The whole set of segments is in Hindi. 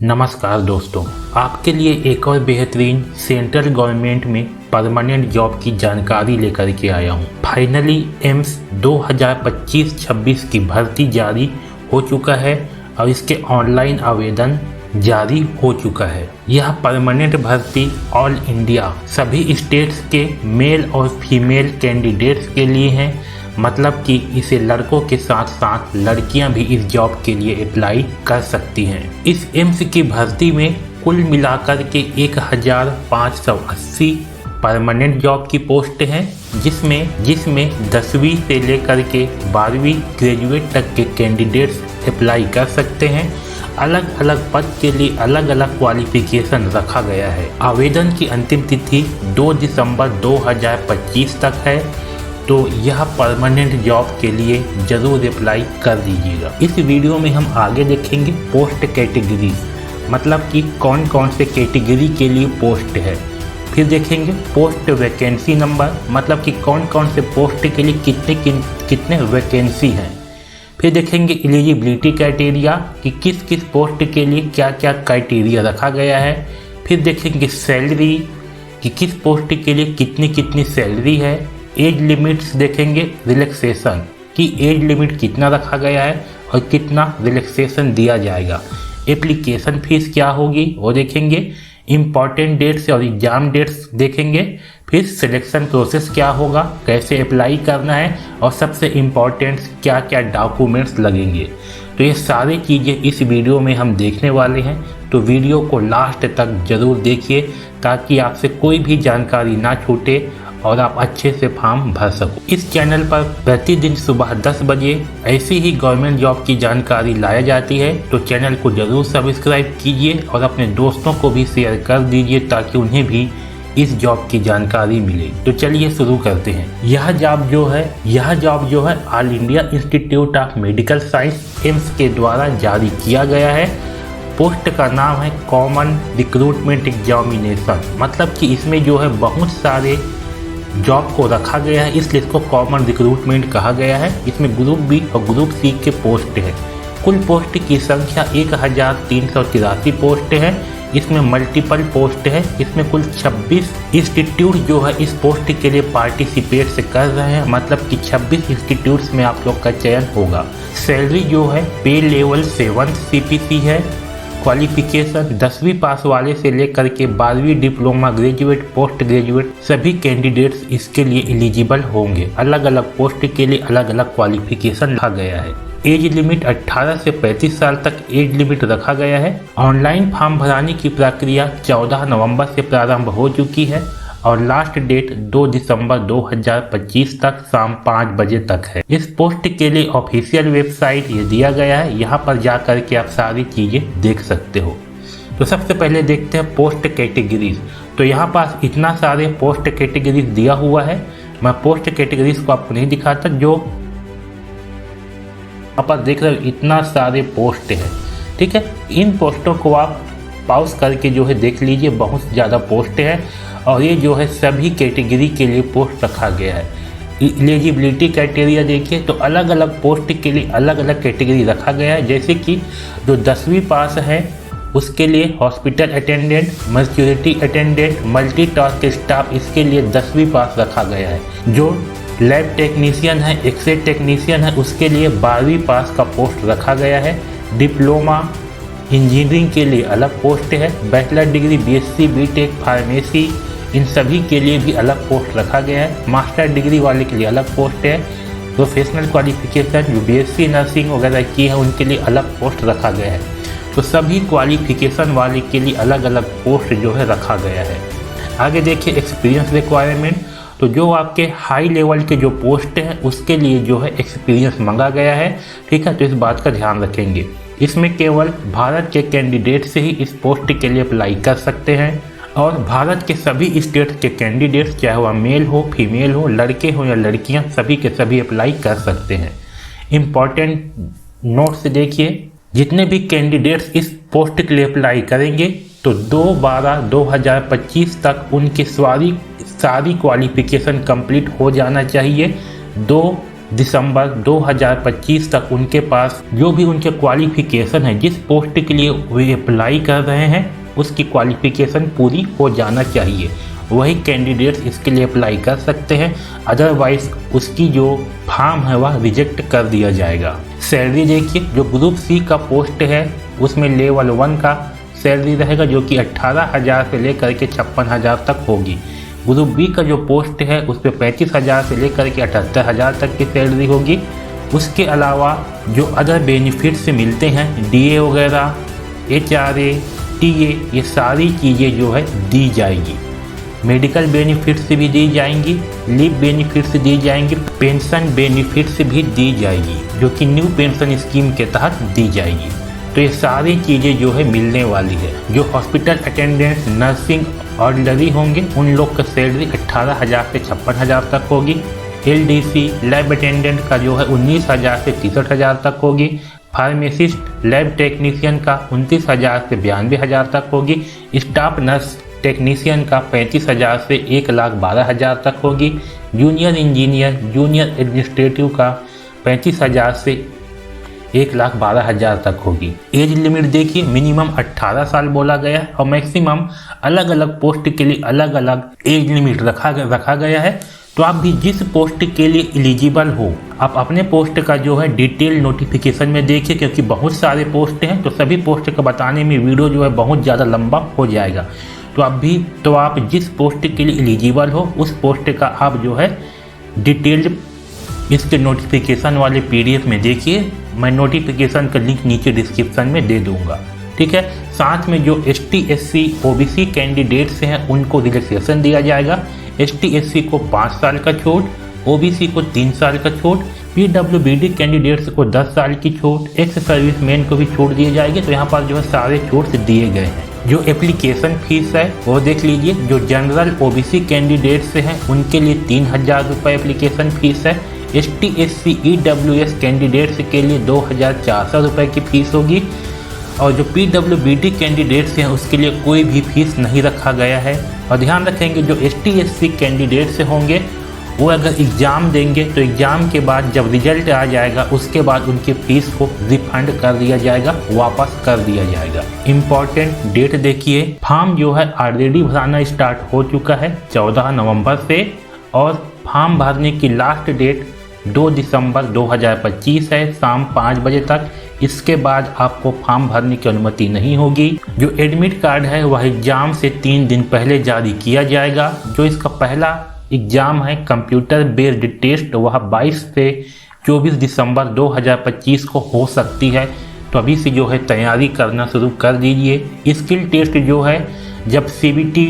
नमस्कार दोस्तों, आपके लिए एक और बेहतरीन सेंट्रल गवर्नमेंट में परमानेंट जॉब की जानकारी लेकर के आया हूं। फाइनली एम्स 2025-26 की भर्ती जारी हो चुका है और इसके ऑनलाइन आवेदन जारी हो चुका है। यह परमानेंट भर्ती ऑल इंडिया सभी स्टेट्स के मेल और फीमेल कैंडिडेट्स के लिए है। मतलब कि इसे लड़कों के साथ साथ लड़कियां भी इस जॉब के लिए अप्लाई कर सकती हैं। इस एम्स की भर्ती में कुल मिलाकर के 1580 परमानेंट जॉब की पोस्ट हैं, जिसमें 10वीं से लेकर के 12वीं ग्रेजुएट तक के कैंडिडेट्स अप्लाई कर सकते हैं। अलग अलग पद के लिए अलग अलग क्वालिफिकेशन रखा गया है। आवेदन की अंतिम तिथि 2 दिसंबर 2025 तक है, तो यह परमानेंट जॉब के लिए ज़रूर अप्लाई कर दीजिएगा। इस वीडियो में हम आगे देखेंगे पोस्ट कैटेगरी, मतलब कि कौन कौन से कैटेगरी के लिए पोस्ट है। फिर देखेंगे पोस्ट वैकेंसी नंबर, मतलब कि कौन कौन से पोस्ट के लिए कितने वैकेंसी हैं। फिर देखेंगे एलिजिबिलिटी क्राइटेरिया कि किस किस पोस्ट के लिए क्या क्या क्राइटेरिया रखा गया है। फिर देखेंगे सैलरी कि किस पोस्ट के लिए कितनी सैलरी है। एज लिमिट्स देखेंगे, रिलैक्सेशन कि एज लिमिट कितना रखा गया है और कितना रिलैक्सेशन दिया जाएगा। एप्लीकेशन फीस क्या होगी वो देखेंगे। इम्पॉर्टेंट डेट्स और एग्ज़ाम डेट्स देखेंगे। फिर सिलेक्शन प्रोसेस क्या होगा, कैसे अप्लाई करना है और सबसे इम्पॉर्टेंट क्या क्या डॉक्यूमेंट्स लगेंगे। तो ये सारी चीज़ें इस वीडियो में हम देखने वाले हैं, तो वीडियो को लास्ट तक ज़रूर देखिए ताकि आपसे कोई भी जानकारी ना छूटे और आप अच्छे से फॉर्म भर सको। इस चैनल पर प्रतिदिन सुबह 10 बजे ऐसी ही गवर्नमेंट जॉब की जानकारी लाया जाती है, तो चैनल को जरूर सब्सक्राइब कीजिए और अपने दोस्तों को भी शेयर कर दीजिए ताकि उन्हें भी इस जॉब की जानकारी मिले। तो चलिए शुरू करते हैं। यह जॉब जो है all India institute of medical science AIIMS के द्वारा जारी किया गया है। पोस्ट का नाम है कॉमन रिक्रूटमेंट एग्जामिनेशन, मतलब कि इसमें जो है बहुत सारे जॉब को रखा गया है, इसलिए इसको कॉमन रिक्रूटमेंट कहा गया है। इसमें ग्रुप बी और ग्रुप सी के पोस्ट है। कुल पोस्ट की संख्या 1383 पोस्ट है। इसमें मल्टीपल पोस्ट है। इसमें कुल 26 इंस्टीट्यूट जो है इस पोस्ट के लिए पार्टिसिपेट कर रहे हैं, मतलब कि 26 इंस्टीट्यूट्स में आप लोग का चयन होगा। सैलरी जो है पे लेवल 7 CPC है। क्वालिफिकेशन 10वीं पास वाले से लेकर के 12वीं डिप्लोमा, ग्रेजुएट, पोस्ट ग्रेजुएट सभी कैंडिडेट्स इसके लिए एलिजिबल होंगे। अलग अलग पोस्ट के लिए अलग अलग क्वालिफिकेशन रखा गया है। एज लिमिट 18 से 35 साल तक एज लिमिट रखा गया है। ऑनलाइन फॉर्म भराने की प्रक्रिया 14 नवंबर से प्रारंभ हो चुकी है और लास्ट डेट 2 दिसंबर 2025 तक शाम 5 बजे तक है। इस पोस्ट के लिए ऑफिशियल वेबसाइट ये दिया गया है, यहाँ पर जा कर के आप सारी चीज़ें देख सकते हो। तो सबसे पहले देखते हैं पोस्ट कैटेगरीज। तो यहाँ पास इतना सारे पोस्ट कैटेगरीज दिया हुआ है। मैं पोस्ट कैटेगरीज को आपको नहीं दिखाता, जो यहाँ पर देख रहे हो इतना सारे पोस्ट है। ठीक है, इन पोस्टों को आप पॉज करके जो है देख लीजिए, बहुत ज़्यादा पोस्ट है और ये जो है सभी कैटेगरी के लिए पोस्ट रखा गया है। एलिजिबिलिटी क्राइटेरिया देखिए, तो अलग अलग पोस्ट के लिए अलग अलग कैटेगरी रखा गया है। जैसे कि जो 10वीं पास है उसके लिए hospital attendant, mortuary attendant, multi task staff, इसके लिए 10वीं पास रखा गया है। जो लैब टेक्नीशियन है, एक्सरे टेक्नीशियन है, उसके लिए 12वीं पास का पोस्ट रखा गया है। डिप्लोमा इंजीनियरिंग के लिए अलग पोस्ट है। Bachelor degree, BSc, BTech, pharmacy, इन सभी के लिए भी अलग पोस्ट रखा गया है। मास्टर डिग्री वाले के लिए अलग पोस्ट है। प्रोफेशनल क्वालिफिकेशन जो BSc नर्सिंग वगैरह की है उनके लिए अलग पोस्ट रखा गया है। तो सभी क्वालिफिकेशन वाले के लिए अलग अलग पोस्ट जो है रखा गया है। आगे देखिए एक्सपीरियंस रिक्वायरमेंट। तो जो आपके हाई लेवल के जो पोस्ट हैं उसके लिए जो है एक्सपीरियंस मांगा गया है। ठीक है, तो इस बात का ध्यान रखेंगे। इसमें केवल भारत के कैंडिडेट से ही इस पोस्ट के लिए अप्लाई कर सकते हैं और भारत के सभी स्टेट के कैंडिडेट्स, चाहे वह मेल हो, फीमेल हो, लड़के हो या लड़कियां, सभी के सभी अप्लाई कर सकते हैं। इम्पॉर्टेंट नोट्स देखिए, जितने भी कैंडिडेट्स इस पोस्ट के लिए अप्लाई करेंगे तो 2/12/2025 तक उनकी सारी क्वालिफिकेशन कंप्लीट हो जाना चाहिए। 2 दिसंबर 2025 तक उनके पास जो भी उनके क्वालिफिकेशन है, जिस पोस्ट के लिए वे अप्लाई कर रहे हैं उसकी क्वालिफिकेशन पूरी हो जाना चाहिए, वही कैंडिडेट्स इसके लिए अप्लाई कर सकते हैं। अदरवाइज उसकी जो फॉर्म है वह रिजेक्ट कर दिया जाएगा। सैलरी देखिए, जो ग्रुप सी का पोस्ट है उसमें लेवल 1 का सैलरी रहेगा जो कि 18,000 से लेकर के 56,000 तक होगी। ग्रुप बी का जो पोस्ट है उस पर 35,000 से लेकर के 78,000 तक की सैलरी होगी। उसके अलावा जो अदर बेनिफिट्स मिलते हैं, डीए वगैरह, एचआरए, टीए, ये सारी चीज़ें जो है दी जाएगी। मेडिकल बेनिफिट्स भी दी जाएंगी, लीव बेनिफिट्स दी जाएंगी, पेंशन बेनिफिट्स भी दी जाएगी जो कि न्यू पेंशन स्कीम के तहत दी जाएगी। तो ये सारी चीज़ें जो है मिलने वाली है। जो हॉस्पिटल अटेंडेंट, नर्सिंग ऑर्डिनरी होंगे उन लोग का सैलरी 18,000 से 56,000 तक होगी। एलडीसी लैब अटेंडेंट का जो है 19,000 से 63,000 तक होगी। फार्मेसिस्ट लैब टेक्नीशियन का 29,000 से 92,000 तक होगी। स्टाफ नर्स टेक्नीशियन का 35,000 से 1,12,000 तक होगी। जूनियर इंजीनियर, जूनियर एडमिनिस्ट्रेटिव का 35,000 से 1,12,000 तक होगी। एज लिमिट देखिए, मिनिमम 18 साल बोला गया है और मैक्सिमम अलग अलग पोस्ट के लिए अलग अलग एज लिमिट रखा गया है। तो आप भी जिस पोस्ट के लिए एलिजिबल हो, आप अपने पोस्ट का जो है डिटेल नोटिफिकेशन में देखिए, क्योंकि बहुत सारे पोस्ट हैं तो सभी पोस्ट का बताने में वीडियो जो है बहुत ज़्यादा लंबा हो जाएगा। तो आप जिस पोस्ट के लिए एलिजिबल हो उस पोस्ट का आप जो है डिटेल्ड इसके नोटिफिकेशन वाले PDF में देखिए। मैं नोटिफिकेशन का लिंक नीचे डिस्क्रिप्शन में दे दूंगा, ठीक है। साथ में जो ST SC OBC कैंडिडेट्स हैं उनको रिलैक्सेशन दिया जाएगा। ST SC को 5 साल का छूट, OBC को 3 साल का छूट, PWBD कैंडिडेट्स को 10 साल की छूट, एक्स सर्विसमैन को भी छूट दिए जाएगी। तो यहाँ पर जो है सारे छूट दिए गए हैं। जो एप्लीकेशन फीस है वो देख लीजिए। जो जनरल OBC कैंडिडेट्स हैं उनके लिए 3,000 रुपये एप्लीकेशन फीस है। ST SC EWS कैंडिडेट्स के लिए 2,400 रुपये की फ़ीस होगी। और जो PWBD कैंडिडेट्स हैं उसके लिए कोई भी फीस नहीं रखा गया है। और ध्यान रखेंगे जो ST SC कैंडिडेट्स होंगे वो अगर एग्ज़ाम देंगे तो एग्ज़ाम के बाद जब रिजल्ट आ जाएगा उसके बाद उनकी फ़ीस को रिफंड कर दिया जाएगा, वापस कर दिया जाएगा। इम्पॉर्टेंट डेट देखिए, फॉर्म जो है ऑलरेडी भराना स्टार्ट हो चुका है 14 नवंबर से, और फॉर्म भरने की लास्ट डेट 2 दिसंबर 2025 है शाम 5 बजे तक। इसके बाद आपको फॉर्म भरने की अनुमति नहीं होगी। जो एडमिट कार्ड है वह एग्ज़ाम से 3 दिन पहले जारी किया जाएगा। जो इसका पहला एग्ज़ाम है कंप्यूटर बेस्ड टेस्ट, वह 22 से 24 दिसंबर 2025 को हो सकती है। तो अभी से जो है तैयारी करना शुरू कर दीजिए। स्किल टेस्ट जो है जब CBT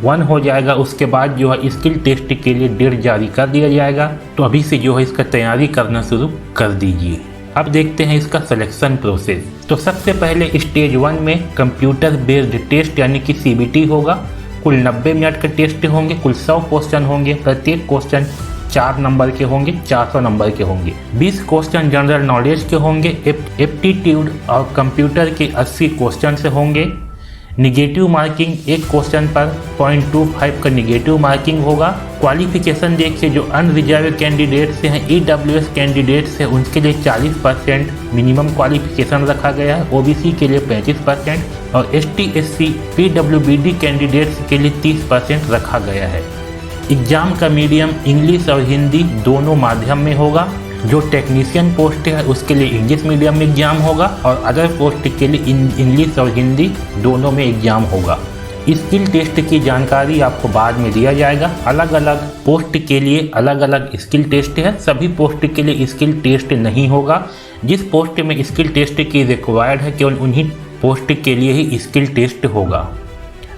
1 हो जाएगा उसके बाद जो है स्किल टेस्ट के लिए डेट जारी कर दिया जाएगा। तो अभी से जो है इसका तैयारी करना शुरू कर दीजिए। अब देखते हैं इसका सिलेक्शन प्रोसेस। तो सबसे पहले स्टेज 1 में कंप्यूटर बेस्ड टेस्ट यानी कि CBT होगा। कुल 90 मिनट के टेस्ट होंगे, कुल 100 क्वेश्चन होंगे। प्रत्येक क्वेश्चन 4 नंबर के होंगे, 400 नंबर के होंगे। 20 क्वेश्चन जनरल नॉलेज के होंगे। एप्टीट्यूड और कंप्यूटर के 80 क्वेश्चन से होंगे। निगेटिव मार्किंग एक क्वेश्चन पर 0.25 का निगेटिव मार्किंग होगा। क्वालिफिकेशन देखिए, जो अनरिजर्व कैंडिडेट्स हैं, EWS कैंडिडेट्स हैं, उनके लिए 40% मिनिमम क्वालिफिकेशन रखा गया है। OBC के लिए 35% और ST SC PWBD कैंडिडेट्स के लिए 30% रखा गया है। एग्ज़ाम का मीडियम इंग्लिश और हिंदी दोनों माध्यम में होगा। जो टेक्नीशियन पोस्ट है उसके लिए इंग्लिश मीडियम में एग्ज़ाम होगा और अदर पोस्ट के लिए इंग्लिश और हिंदी दोनों में एग्ज़ाम होगा। स्किल टेस्ट की जानकारी आपको बाद में दिया जाएगा। अलग अलग पोस्ट के लिए अलग अलग स्किल टेस्ट है। सभी पोस्ट के लिए स्किल टेस्ट नहीं होगा। जिस पोस्ट में स्किल टेस्ट की रिक्वायर्ड है केवल उन्हीं पोस्ट के लिए ही स्किल टेस्ट होगा।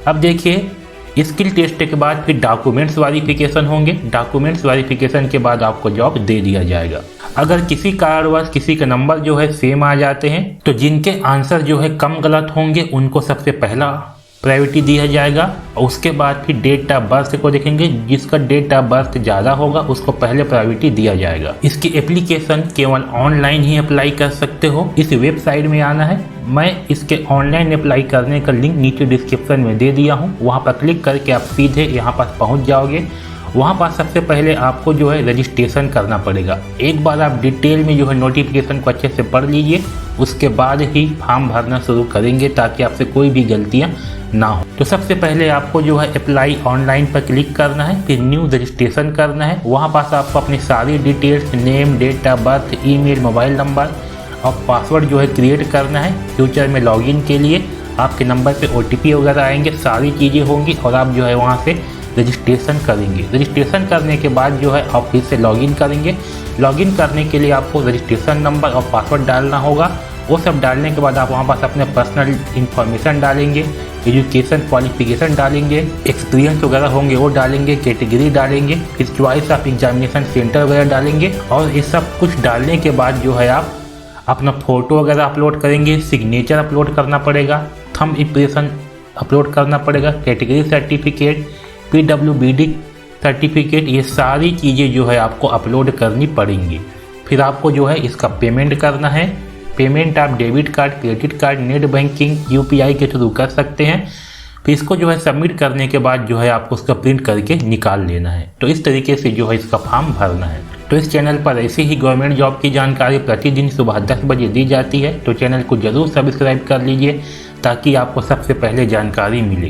अब देखिए, स्किल टेस्ट के बाद फिर डॉक्यूमेंट्स वेरिफिकेशन होंगे। डॉक्यूमेंट्स वेरिफिकेशन के बाद आपको जॉब दे दिया जाएगा। अगर किसी कारणवश किसी के नंबर जो है सेम आ जाते हैं तो जिनके आंसर जो है कम गलत होंगे उनको सबसे पहला प्रायोरिटी दिया जाएगा। और उसके बाद फिर डेट ऑफ बर्थ को देखेंगे। जिसका डेट ऑफ बर्थ ज़्यादा होगा उसको पहले प्रायोरिटी दिया जाएगा। इसकी एप्लीकेशन केवल ऑनलाइन ही अप्लाई कर सकते हो। इस वेबसाइट में आना है। मैं इसके ऑनलाइन अप्लाई करने का लिंक नीचे डिस्क्रिप्शन में दे दिया हूँ। वहाँ पर क्लिक करके आप सीधे यहाँ पर पहुँच जाओगे वहाँ पर सबसे पहले आपको जो है रजिस्ट्रेशन करना पड़ेगा। एक बार आप डिटेल में जो है नोटिफिकेशन को अच्छे से पढ़ लीजिए, उसके बाद ही फॉर्म भरना शुरू करेंगे ताकि आपसे कोई भी गलतियाँ ना हो। तो सबसे पहले आपको जो है अप्लाई ऑनलाइन पर क्लिक करना है, फिर न्यू रजिस्ट्रेशन करना है। वहाँ पास आपको अपनी सारी details, name, date of birth, email, mobile number और पासवर्ड जो है क्रिएट करना है। फ्यूचर में लॉगिन के लिए आपके नंबर पे OTP वगैरह आएंगे, सारी चीज़ें होंगी और आप जो है वहाँ से रजिस्ट्रेशन करेंगे। रजिस्ट्रेशन करने के बाद जो है आप फिर से लॉगिन करेंगे। लॉगिन करने के लिए आपको रजिस्ट्रेशन नंबर और पासवर्ड डालना होगा। वो सब डालने के बाद आप वहाँ पास अपने पर्सनल इन्फॉर्मेशन डालेंगे, एजुकेशन क्वालिफिकेशन डालेंगे, एक्सपीरियंस वगैरह होंगे वो डालेंगे, कैटेगरी डालेंगे, फिर चॉइस ऑफ एग्जामिनेशन सेंटर वगैरह डालेंगे। और ये सब कुछ डालने के बाद जो है आप अपना फ़ोटो वगैरह अपलोड करेंगे, सिग्नेचर अपलोड करना पड़ेगा, थंब इम्प्रेशन अपलोड करना पड़ेगा, कैटेगरी सर्टिफिकेट, PWBD सर्टिफिकेट, ये सारी चीज़ें जो है आपको अपलोड करनी पड़ेंगी। फिर आपको जो है इसका पेमेंट करना है। पेमेंट आप debit card, credit card, net banking, UPI के थ्रू कर सकते हैं। फिर इसको जो है सबमिट करने के बाद जो है आपको उसका प्रिंट करके निकाल लेना है। तो इस तरीके से जो है इसका फॉर्म भरना है। तो इस चैनल पर ऐसी ही गवर्नमेंट जॉब की जानकारी प्रतिदिन सुबह 10 बजे दी जाती है। तो चैनल को ज़रूर सब्सक्राइब कर लीजिए ताकि आपको सबसे पहले जानकारी मिले।